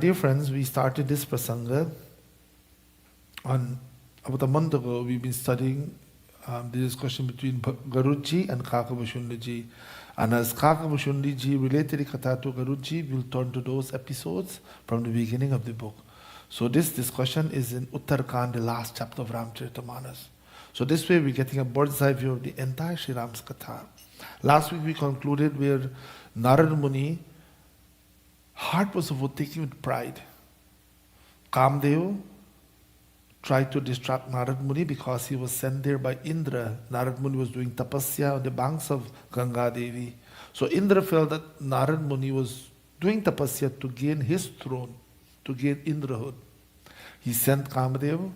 Dear friends, we started this prasanga on about a month ago. We've been studying the discussion between Garuji and Kakabhushundi. And as Kakabhushundi related the Katha to Garuji, we'll turn to those episodes from the beginning of the book. So this discussion is in Uttarakhand, the last chapter of Ramcharitamanas. So this way we're getting a bird's eye view of the entire Sri Ram's Katha. Last week we concluded where Narad Muni heart was overtaken with pride. Kamdev tried to distract Narad Muni because he was sent there by Indra. Narad Muni was doing tapasya on the banks of Ganga Devi. So Indra felt that Narad Muni was doing tapasya to gain his throne, to gain Indrahood. He sent Kamadev,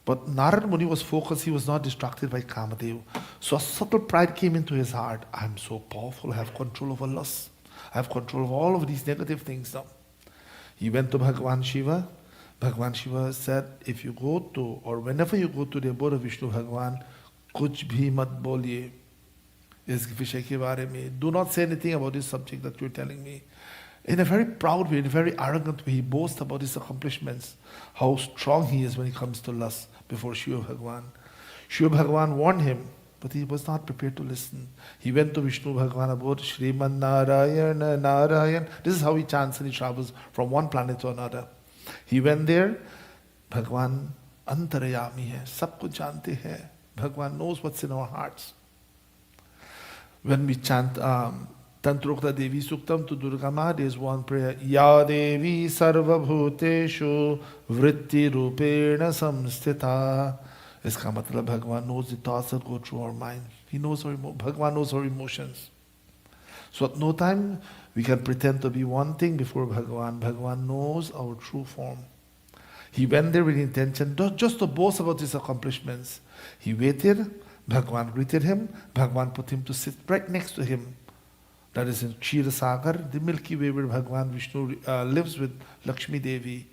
but Narad Muni was focused, he was not distracted by Kamadev. So a subtle pride came into his heart. I'm so powerful, I have control over lust. I have control of all of these negative things now. He went to Bhagavan Shiva. Bhagavan Shiva said, if you go to, or whenever you go to the abode of Vishnu Bhagavan, kuch bhi mat boliye. Is vishay ke baare mein. Do not say anything about this subject that you're telling me. In a very proud way, in a very arrogant way, he boasts about his accomplishments, how strong he is when it comes to lust before Shiva Bhagavan. Shiva Bhagavan warned him, but he was not prepared to listen. He went to Vishnu Bhagavan about Shriman Narayana Narayan. This is how he chants and he travels from one planet to another. He went there. Bhagavan antarayami hai. Sab kuch jante hai. Bhagavan knows what's in our hearts. When we chant Tantrukta Devi Suktam to Durga Ma, there's one prayer. Ya Devi Sarva Bhuteshu Vritti Rupena Samstita. इसका मतलब भगवान knows the thoughts that go through our mind. He knows Bhagavan knows our emotions. So at no time we can pretend to be one thing before Bhagavan. Bhagavan knows our true form. He went there with intention not just to boast about his accomplishments. He waited. Bhagavan greeted him. Bhagavan put him to sit right next to him. That is in Kshira Sagar, the Milky Way where Bhagavan Vishnu lives with Lakshmi Devi.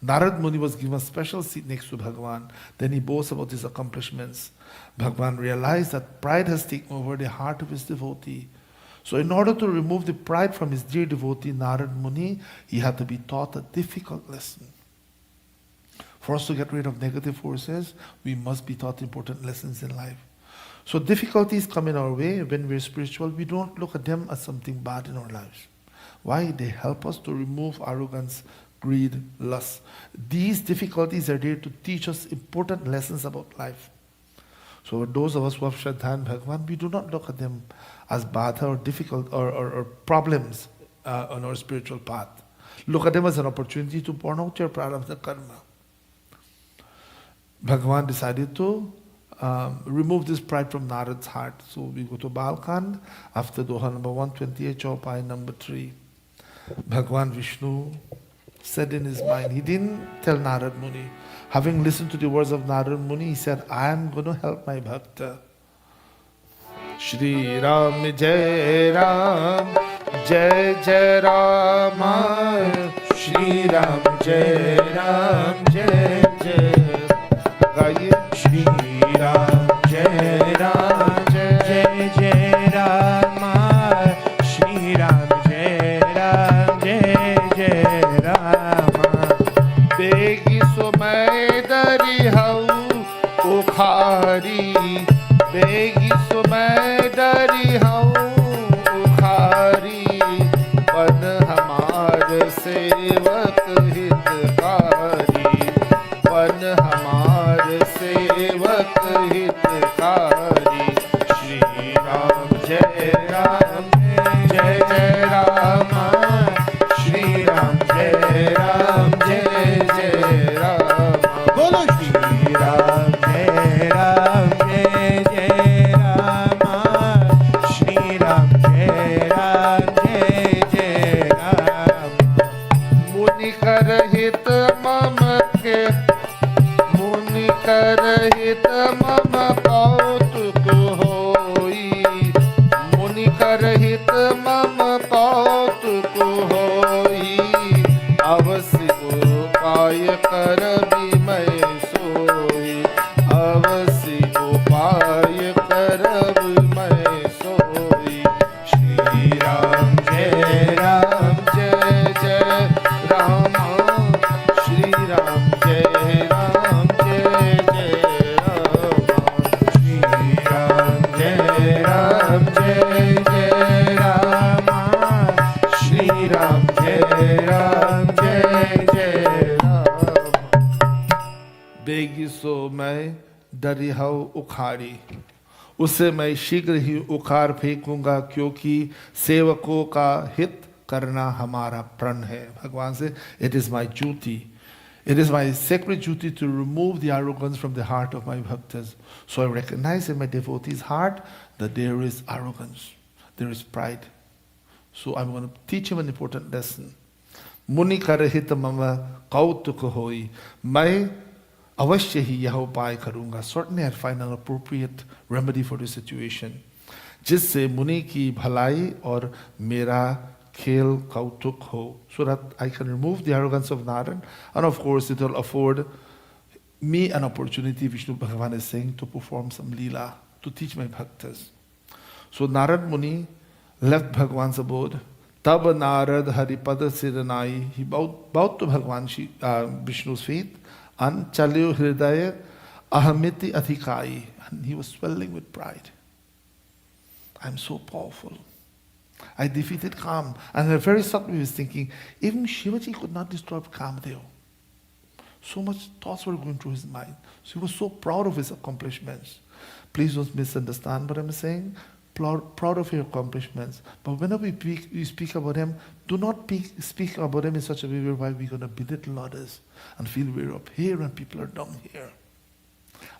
Narad Muni was given a special seat next to Bhagavan. Then he boasts about his accomplishments. Bhagavan realized that pride has taken over the heart of his devotee. So in order to remove the pride from his dear devotee, Narad Muni, he had to be taught a difficult lesson. For us to get rid of negative forces, we must be taught important lessons in life. So difficulties come in our way when we're spiritual. We don't look at them as something bad in our lives. Why? They help us to remove arrogance, greed, lust. These difficulties are there to teach us important lessons about life. So for those of us who have Shraddha and Bhagavan, we do not look at them as bad or difficult or problems on our spiritual path. Look at them as an opportunity to burn out your prarabdha karma. Bhagavan decided to remove this pride from Narad's heart. So we go to Balkand after Doha number 128, Chaupai number 3. Bhagavan Vishnu said in his mind, he didn't tell Narad Muni. Having listened to the words of Narad Muni, he said, I am going to help my bhakta. Shri Ram Jai Ram, Jai Jai Rama, Shri Ram Jai Ram, Jai Jai. Gaiye. Shri Ram Jai Ram, Jai Jai Rama, Shri Ram Jai Ram, Jai Jai Rama. Begi sumai dari hau ukhari, begi sumai dari hau ukhari, pan hamar sevak hitkari, pan hamar sevak hitkari. Shri Ram Jai Ram, Jai Jai Rama, Shri Ram Jai Ram, Jai Jai Rama. Bolo Shri Ram Jai Ram, Jai Jai Rama, Shri Ram Jai Ram, Jai Jai Rama. Muni karhit mam ke, Muni karhit mam kautuk hoi, Muni karhit mam kautuk hoi, avasi upay karabi mai soi, avasi upay karabi mai soi. Shri Ram Jai Ram, Jai Jai Rama. आएगी सो मैं डरी हूँ उखाड़ी, उसे मैं शीघ्र ही उखाड़ फेंकूंगा, क्योंकि सेवकों का हित करना हमारा प्रण है। भगवान से, it is my duty, it is my sacred duty to remove the arrogance from the heart of my bhaktas. So I recognize in my devotee's heart that there is arrogance, there is pride. So I'm going to teach him an important lesson. मुनि कर हित मम कौतुक होई, मैं अवश्य ही यह उपाय करूंगा. Certainly I'll find an appropriate remedy for the situation, जिससे मुनि की भलाई और मेरा खेल कौतुक हो, so that I can remove the arrogance of Naran, and of course it will afford me an opportunity, Vishnu Bhagavan is saying, to perform some leela, to teach my bhaktas. So Narad Muni left Bhagavan's abode. Tab Narad Haripad Siranai, he bowed to Bhagavan Vishnu's feet, and Chalyo Hridaya Ahamiti Athikai, and he was swelling with pride. I'm so powerful. I defeated Kam. And very suddenly he was thinking, even Shivaji could not destroy Kamdev. So much thoughts were going through his mind. So he was so proud of his accomplishments. Please don't misunderstand what I'm saying. Proud of your accomplishments. But whenever we speak about him, do not speak about him in such a way whereby we're going to belittle others and feel we're up here and people are down here.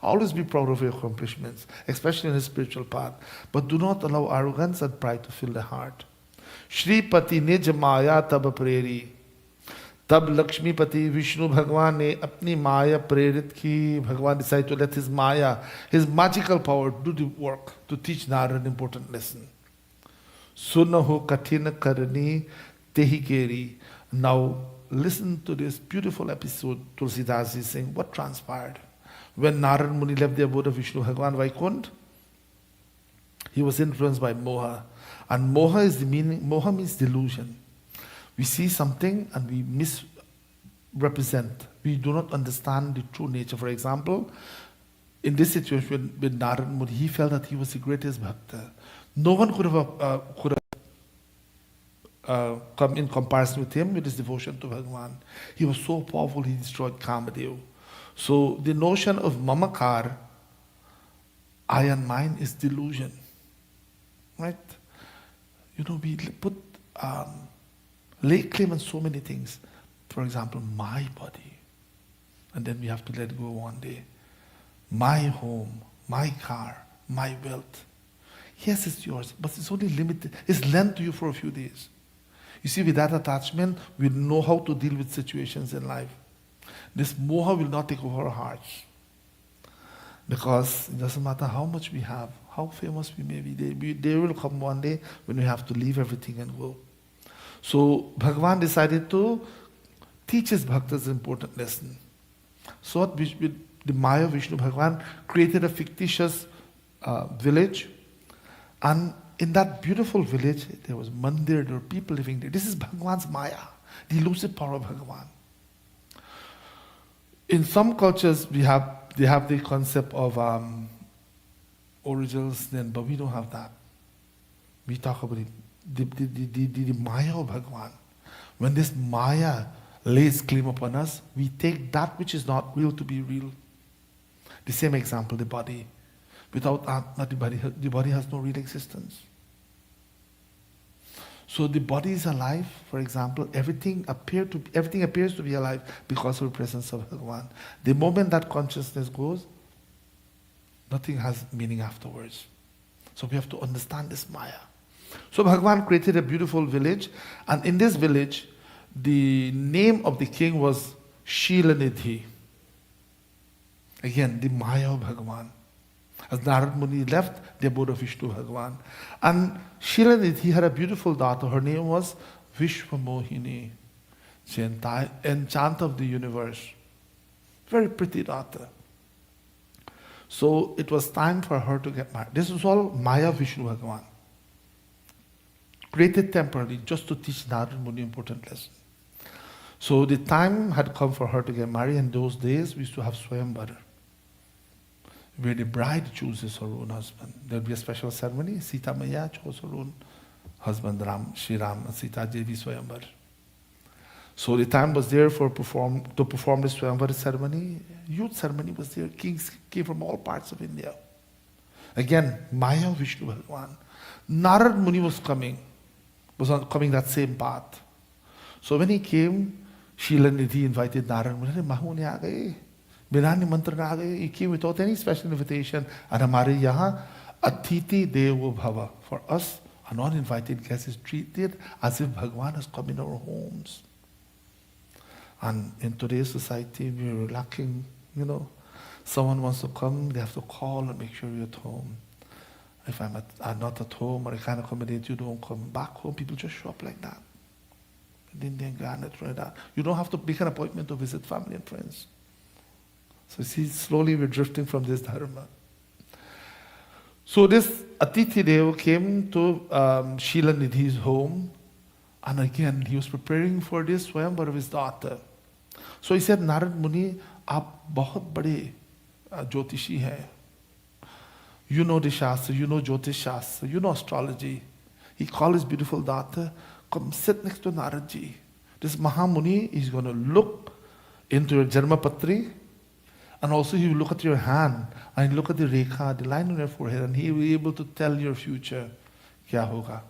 Always be proud of your accomplishments, especially in the spiritual path. But do not allow arrogance and pride to fill the heart. Shripati nij maya tab preri. तब लक्ष्मीपति विष्णु भगवान ने अपनी माया प्रेरित की. Bhagavan decided to let his maya, his magical power, do the work to teach Narada an important lesson. Sunaho kathina karani tehi keri. Now listen to this beautiful episode. Tulsidas is saying what transpired when Narada Muni left the abode of Vishnu Bhagavan Vaikunth. He was influenced by moha, and moha is the meaning. Moha means delusion. We see something and we misrepresent. We do not understand the true nature. For example, in this situation with Narad Muni, he felt that he was the greatest bhakta. No one could have come in comparison with him with his devotion to Bhagavan. He was so powerful, he destroyed Kamadev. So the notion of mamakar, I and mine, is delusion. Right? You know, we put lay claim on so many things. For example, my body. And then we have to let go one day. My home, my car, my wealth. Yes, it's yours, but it's only limited. It's lent to you for a few days. You see, with that attachment, we know how to deal with situations in life. This moha will not take over our hearts. Because it doesn't matter how much we have, how famous we may be, there will come one day when we have to leave everything and go. So Bhagavan decided to teach his bhaktas an important lesson. So with the Maya Vishnu Bhagavan created a fictitious village, and in that beautiful village there was Mandir, there were people living there. This is Bhagavan's Maya, the elusive power of Bhagavan. In some cultures they have the concept of original sin, but we don't have that. We talk about the Maya of Bhagavan. When this Maya lays claim upon us, we take that which is not real to be real. The same example, the body. Without Atma, the body has no real existence. So the body is alive, for example, everything appears to be alive because of the presence of Bhagavan. The moment that consciousness goes, nothing has meaning afterwards. So we have to understand this Maya. So Bhagavan created a beautiful village, and in this village, the name of the king was Shilanidhi. Again, the Maya of Bhagavan. As Narad Muni left the abode of Vishnu Bhagavan. And Shilanidhi had a beautiful daughter. Her name was Vishwamohini, the enchanter of the universe. Very pretty daughter. So it was time for her to get married. This was all Maya Vishnu Bhagavan. Created temporarily just to teach Narad Muni an important lesson. So the time had come for her to get married. In those days, we used to have Swayamvar, where the bride chooses her own husband. There will be a special ceremony. Sita Maya chose her own husband, Ram, Shri Ram, and Sita Devi Swayamvar. So the time was there to perform this Swayamvara ceremony. Youth ceremony was there. Kings came from all parts of India. Again, Maya Vishnu Bhagwan. Narad Muni was coming that same path. So when he came, Sheila Nidhi invited Narad Muni. Mahuni aa gaye. Bina nimantran aa gaye. He came without any special invitation. And hamare yahan Atiti Devo Bhava. For us, a non-invited guest is treated as if Bhagwan has come in our homes. And in today's society, we're lacking, someone wants to come, they have to call and make sure you're at home. If I'm not at home or I can't accommodate you, don't come back home. People just show up like that. You don't have to make an appointment to visit family and friends. So see, slowly we're drifting from this dharma. So this Atithi Dev came to Sheila Nidhi's home, and again he was preparing for this Swayamvar of his daughter. So he said, Narad Muni, aap bahut bade jyotishi hai. You know the Shastra, you know Jyotish Shastra, you know astrology. He called his beautiful daughter, come sit next to Naradji. This Mahamuni is going to look into your Janma Patri, and also he will look at your hand, and look at the rekha, the line on your forehead, and he will be able to tell your future. Kya hoga?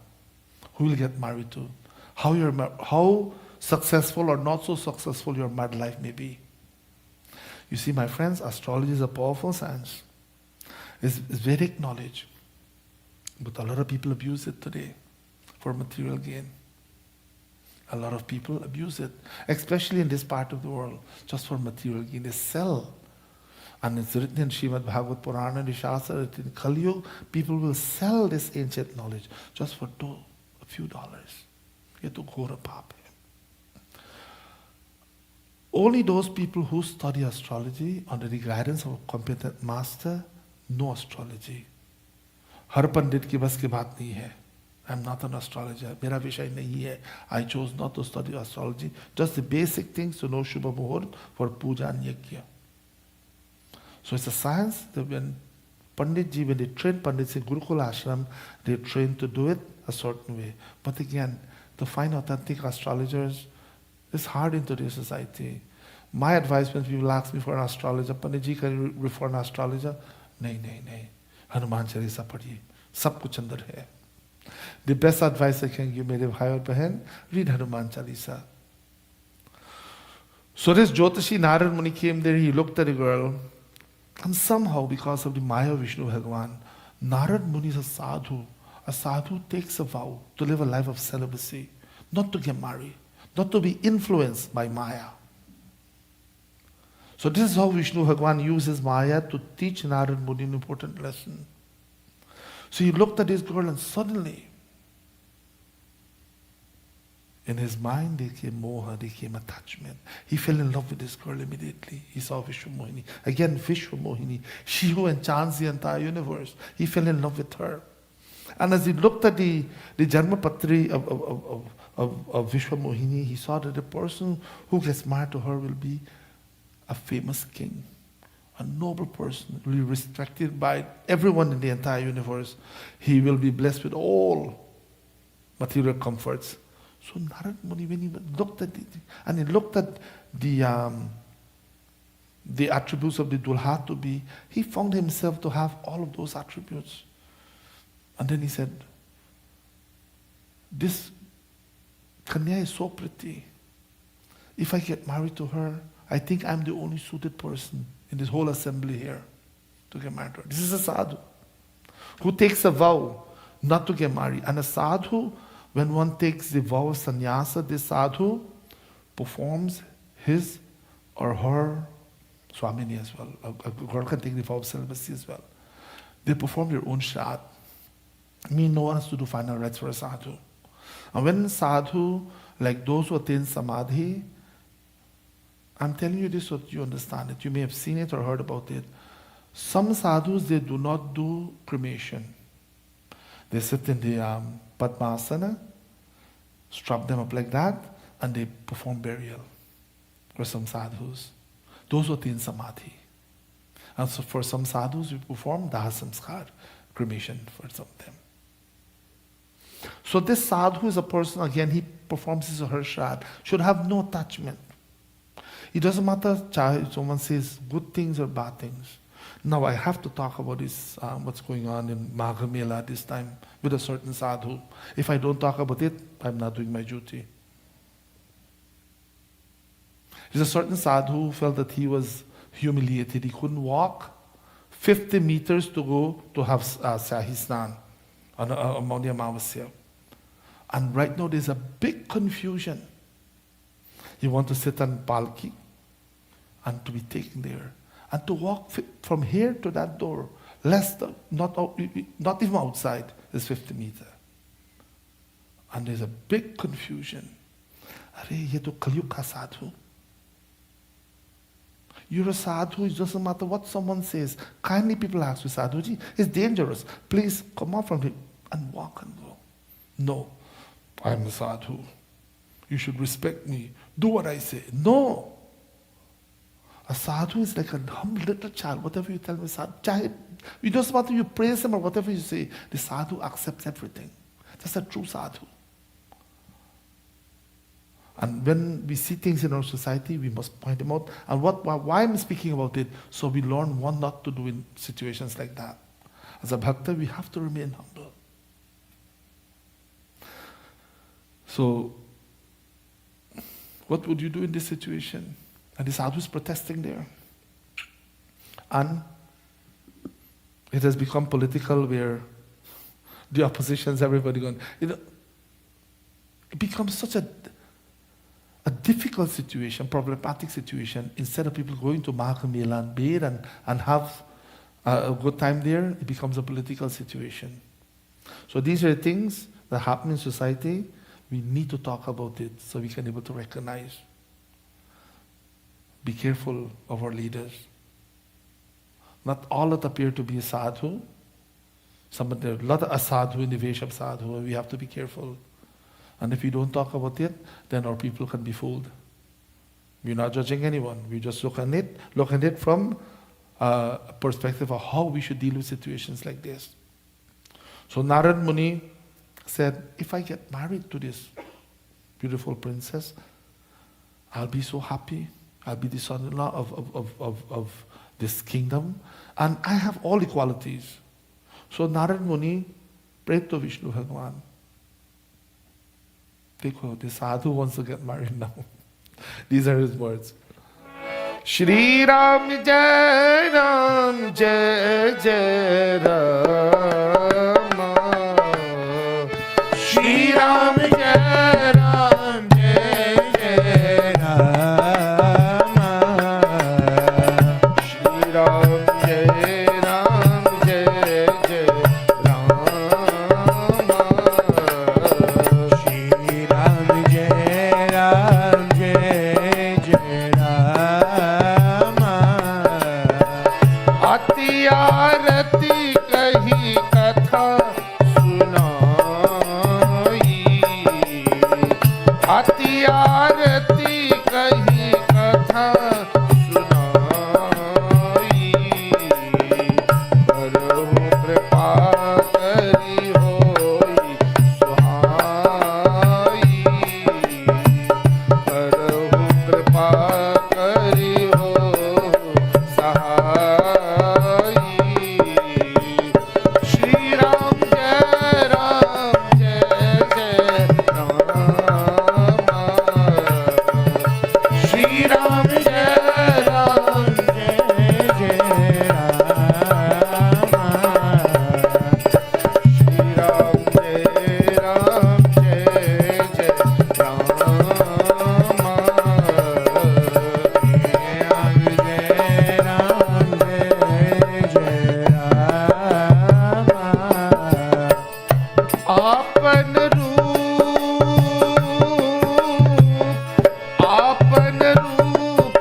Who will get married to? How successful or not so successful your married life may be. You see, my friends, astrology is a powerful science. It's Vedic knowledge. But a lot of people abuse it today for material gain. A lot of people abuse it, especially in this part of the world, just for material gain. They sell. And it's written in Srimad Bhagavad Purana and the Shastra, in Kali Yuga, people will sell this ancient knowledge just for a few dollars. Ye to ghora paap hai. Only those people who study astrology under the guidance of a competent master know astrology. Har pandit ki bas ki baat nahi hai. I'm not an astrologer. Mera vishay nahi hai. I chose not to study astrology. Just the basic things to know Shubha Muhurt for puja and yajna. So it's a science that when Panditji, when they train Pandits in Gurukul Ashram, they train to do it a certain way. But again, to find authentic astrologers, it's hard in today's society. My advice when people ask me for an astrologer, Panditji, can you refer an astrologer? Nahi. Hanuman Chalisa padhiye. Sab kuch andar hai. The best advice I can give mere bhai aur bahan, read Hanuman Chalisa. So this Jyotishi Narad Muni came there, he looked at the girl, and somehow because of the Maya Vishnu Bhagwan, Narad Muni is a sadhu. A sadhu takes a vow to live a life of celibacy, not to get married, not to be influenced by Maya. So this is how Vishnu Bhagwan uses Maya to teach Narad Muni an important lesson. So he looked at this girl and suddenly, in his mind there came moha, there came attachment. He fell in love with this girl immediately. He saw Vishwa Mohini. Again, Vishwa Mohini, she who enchants the entire universe. He fell in love with her. And as he looked at the Janma Patri of Vishwa Mohini, he saw that the person who gets married to her will be a famous king, a noble person, will be respected by everyone in the entire universe. He will be blessed with all material comforts. So Narad Muni, when he looked at it, and he looked at the attributes of the Dulha to be, he found himself to have all of those attributes. And then he said, this Kanya is so pretty. If I get married to her, I think I'm the only suited person in this whole assembly here to get married to her. This is a sadhu who takes a vow not to get married. And a sadhu, when one takes the vow of sannyasa, this sadhu performs his or her swamini as well. A girl can take the vow of celibacy as well. They perform their own shad. No one has to do final rites for a sadhu. And when sadhu, like those who attain samadhi, I'm telling you this so that you understand it. You may have seen it or heard about it. Some sadhus, they do not do cremation. They sit in the Padmasana, strap them up like that, and they perform burial for some sadhus. Those who attain samadhi. And so for some sadhus, we perform daha samskar, cremation for some of them. So this sadhu is a person, again, he performs his or her shad should have no attachment. It doesn't matter if someone says good things or bad things. Now I have to talk about this, what's going on in Magha Mela this time with a certain sadhu. If I don't talk about it, I'm not doing my duty. There's a certain sadhu who felt that he was humiliated. He couldn't walk 50 meters to go to have Sahi Snan on Mount Amavasya. And right now there's a big confusion. You want to sit on palki and to be taken there. And to walk from here to that door, not even outside, is 50 meters. And there's a big confusion. Are ye to Kalyug ka sadhu? You're a sadhu, it doesn't matter what someone says. Kindly people ask you, Sadhuji, it's dangerous. Please come out from it and walk and go. No, I'm a sadhu. You should respect me. Do what I say. No. A sadhu is like a humble little child. Whatever you tell me, sadhu, it doesn't matter you praise him or whatever you say. The sadhu accepts everything. That's a true sadhu. And when we see things in our society, we must point them out. And why I'm speaking about it? So we learn what not to do in situations like that. As a bhakta, we have to remain humble. So, what would you do in this situation? And the sadhu is protesting there. And it has become political where the oppositions, everybody going, it becomes such a difficult situation, problematic situation. Instead of people going to Magha Mela and bathe and have a good time there, it becomes a political situation. So these are things that happen in society. We need to talk about it so we can be able to recognize. Be careful of our leaders. Not all that appear to be a sadhu. There are a lot of asadhu in the Vesha of sadhu, and we have to be careful. And if we don't talk about it, then our people can be fooled. We're not judging anyone. We just look at it from a perspective of how we should deal with situations like this. So Narad Muni said, if I get married to this beautiful princess, I'll be so happy. I'll be the son-in-law of this kingdom. And I have all the qualities. So Narad Muni prayed to Vishnu Bhagwan. The sadhu wants to get married now. These are his words. Shri Ram Jai Ram Jai Jai Ram. Shri Ram Jai Ram Jai Jai Ram. Shri Ram Jai Ram Jai Jai Ram. Shri Ram Jai Ram Jai Jai Ram. Ati Arati Kahi Katha Ati Arati Kahi Katha Sunai. Karahu Kripa Kari Hoi Suhai. Karahu Kripa Kari Hoi Sahai. Shri Ram Jai Ram Jai Jai Ram. Shri Ram Jai Ram Jai Jai Ram. Shri Ram Jai Ram Jai Jai Ram. Jai Ram Jai Jai Ram. Apan रूप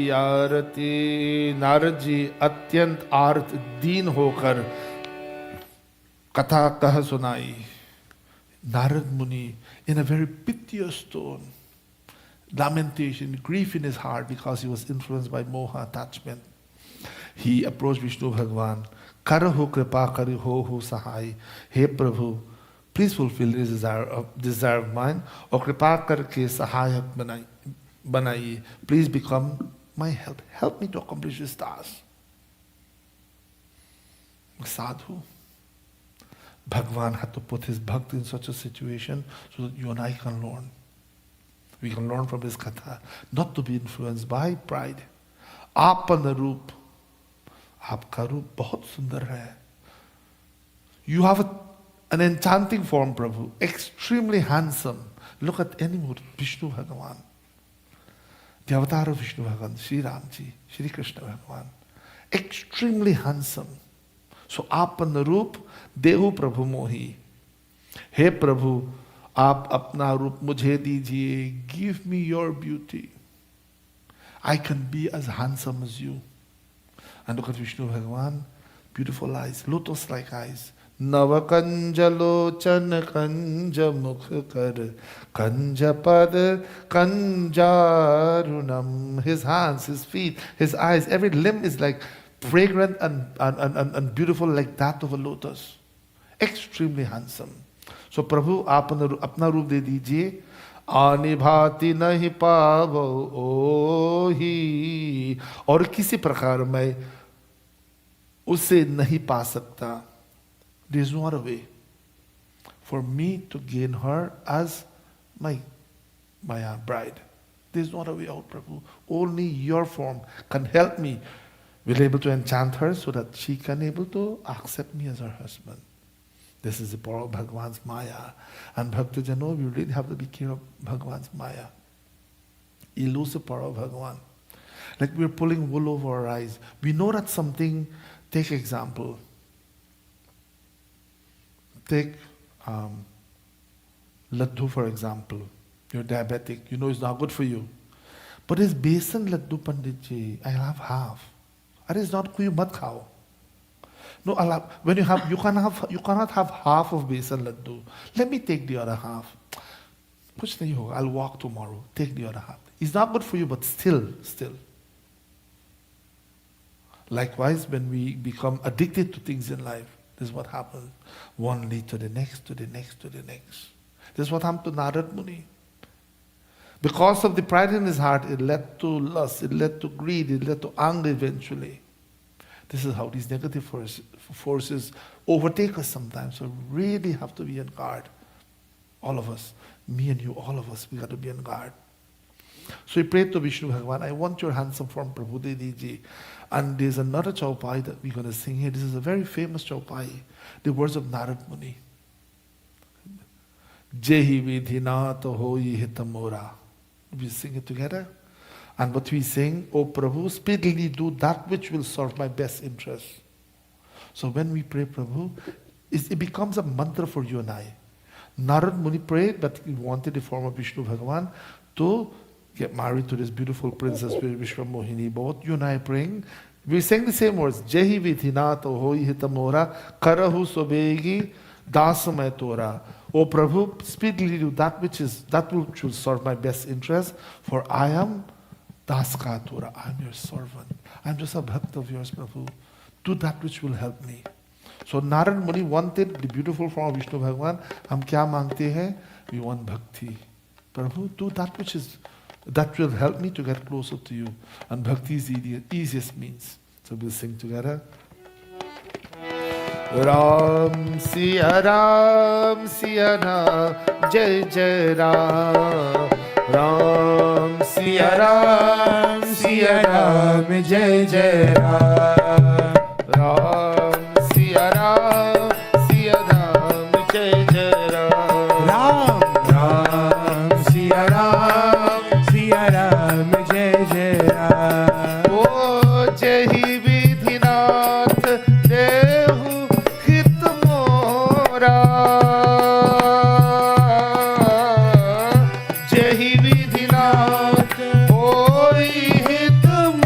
आरती। नारद जी अत्यंत आर्त दीन होकर कथा कह सुनाई। Narad Muni, in a very piteous tone, lamentation, grief in his heart because he was influenced by moha, attachment, he approached Vishnu Bhagwan. Karaho kripa kari ho sahai. Hey Prabhu, please fulfill this desire of mine. Or kripa karke sahayak banai. Please become my help. Help me to accomplish this task. Sadhu. Bhagwan had to put his bhakti in such a situation so that you and I can learn. We can learn from this katha not to be influenced by pride. Apana roop, aapka roop bahut sundar hai. You have an enchanting form, Prabhu, extremely handsome. Look at any mood, Vishnu Bhagavan. The avatar of Vishnu Bhagavan, Sri Ramji, Sri Krishna Bhagavan. Extremely handsome. So apana roop, देहु प्रभु मोही. हे प्रभु आप अपना रूप मुझे दीजिए. Give me your beauty. I can be as handsome as you. And look at Vishnu Bhagavan, beautiful eyes, lotus like eyes. Nava kanja lochan kanja mukh kar kanja pad kanjarunam. His hands, his feet, his eyes, every limb is like fragrant and beautiful like that of a lotus. Extremely handsome. So Prabhu, आप अपना रूप दे दीजिए. आनि भांति नहीं पावो ओही. और किसी प्रकार मैं उसे नहीं पा सकता. There is no other way for me to gain her as my bride. There is no other way out, Prabhu. Only your form can help me. We're able to enchant her so that she can able to accept me as her husband. This is the power of Bhagwan's Maya. And Bhakta Jano, we really have to be careful of Bhagwan's Maya. Elusive power of Bhagwan. Like we're pulling wool over our eyes. We know that something, take example. Take laddu for example. You're diabetic, you know it's not good for you. But it's besan laddu Panditji, I'll have half. That is not kuyu mat khao. No, Allah, when you cannot have half of besan laddu. Let me take the other half. Kuch nahi hoga. I'll walk tomorrow. Take the other half. It's not good for you, but still. Likewise, when we become addicted to things in life, this is what happens. One lead to the next, to the next, to the next. This is what happened to Narad Muni. Because of the pride in his heart, it led to lust, it led to greed, it led to anger eventually. This is how these negative forces overtake us sometimes. So we really have to be on guard. All of us, me and you, all of us, we got to be on guard. So we prayed to Vishnu Bhagavan, I want your handsome form, Prabhu de Diji. And there's another chaupai that we're going to sing here. This is a very famous chaupai. The words of Narad Muni. Jehi vidhinato hoyi hitamora. We sing it together. And what we sing, O Prabhu, speedily do that which will serve my best interest. So when we pray Prabhu, it becomes a mantra for you and I. Narad Muni prayed that he wanted the form of Vishnu Bhagavan to get married to this beautiful princess Vishwa Mohini. Both you and I praying, we sing the same words. Jehi vidhinato hoyi hitamora karahu sobegi dasamay tora. O Prabhu, speedily do that which will serve my best interest, for I am Daskatura, I am your servant. I am just a bhakt of yours, Prabhu. Do that which will help me. So Narad Muni wanted the beautiful form of Vishnu Bhagavan. Hum kya mangte hai? We want bhakti. Prabhu, do that will help me to get closer to you. And bhakti is the easiest means. So we'll sing together. Ram Siya Ram, Jai Jai Ram. Ram Siya Ram, Jai Jai Ram. Ram Siya Ram, Jai Jai Ram. Ram Siya Ram, Jai Jai Ram. O Jehi vidhinath dehu hitamora. Jehi vidhinath hoyi hitamora.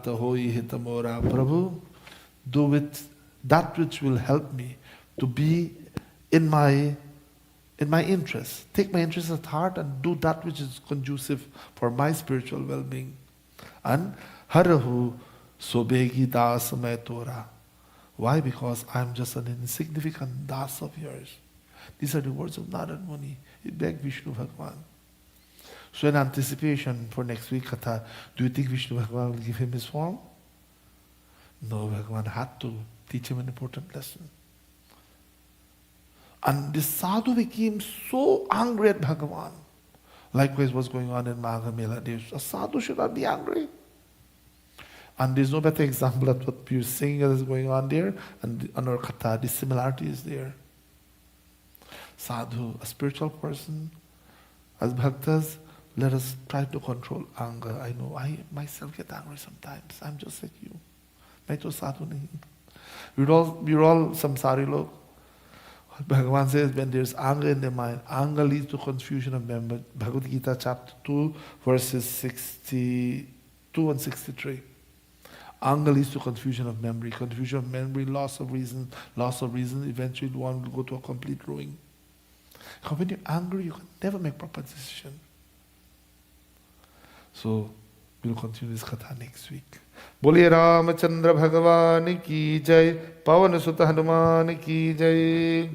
Hitartha hoi hitamora. Prabhu, do with that which will help me to be in my interest. Take my interest at heart and do that which is conducive for my spiritual well-being. And harahu sobegi das mai tora. Why? Because I'm just an insignificant das of yours. These are the words of Narad Muni. He begged Vishnu Bhagwan. So in anticipation for next week, Katha, do you think Vishnu Bhagwan will give him his form? No, Bhagwan had to teach him an important lesson. And this sadhu became so angry at Bhagavan. Likewise, what's going on in Magha Mela. A sadhu should not be angry. And there's no better example of what we're seeing that is going on there. And on our Katha, the similarity is there. Sadhu, a spiritual person, as bhaktas, let us try to control anger. I know I myself get angry sometimes. I'm just like you. Main to sadhu nahi. We're all samsari log. Bhagavan says when there's anger in the mind, anger leads to confusion of memory. Bhagavad Gita chapter 2 verses 62 and 63. Anger leads to confusion of memory. Confusion of memory, loss of reason, eventually one will go to a complete ruin. Because when you're angry, you can never make proper decision. So, we'll continue this katha next week. Boliye Ramachandra Bhagavan ki jai, Pavan Sutta Hanuman ki jai.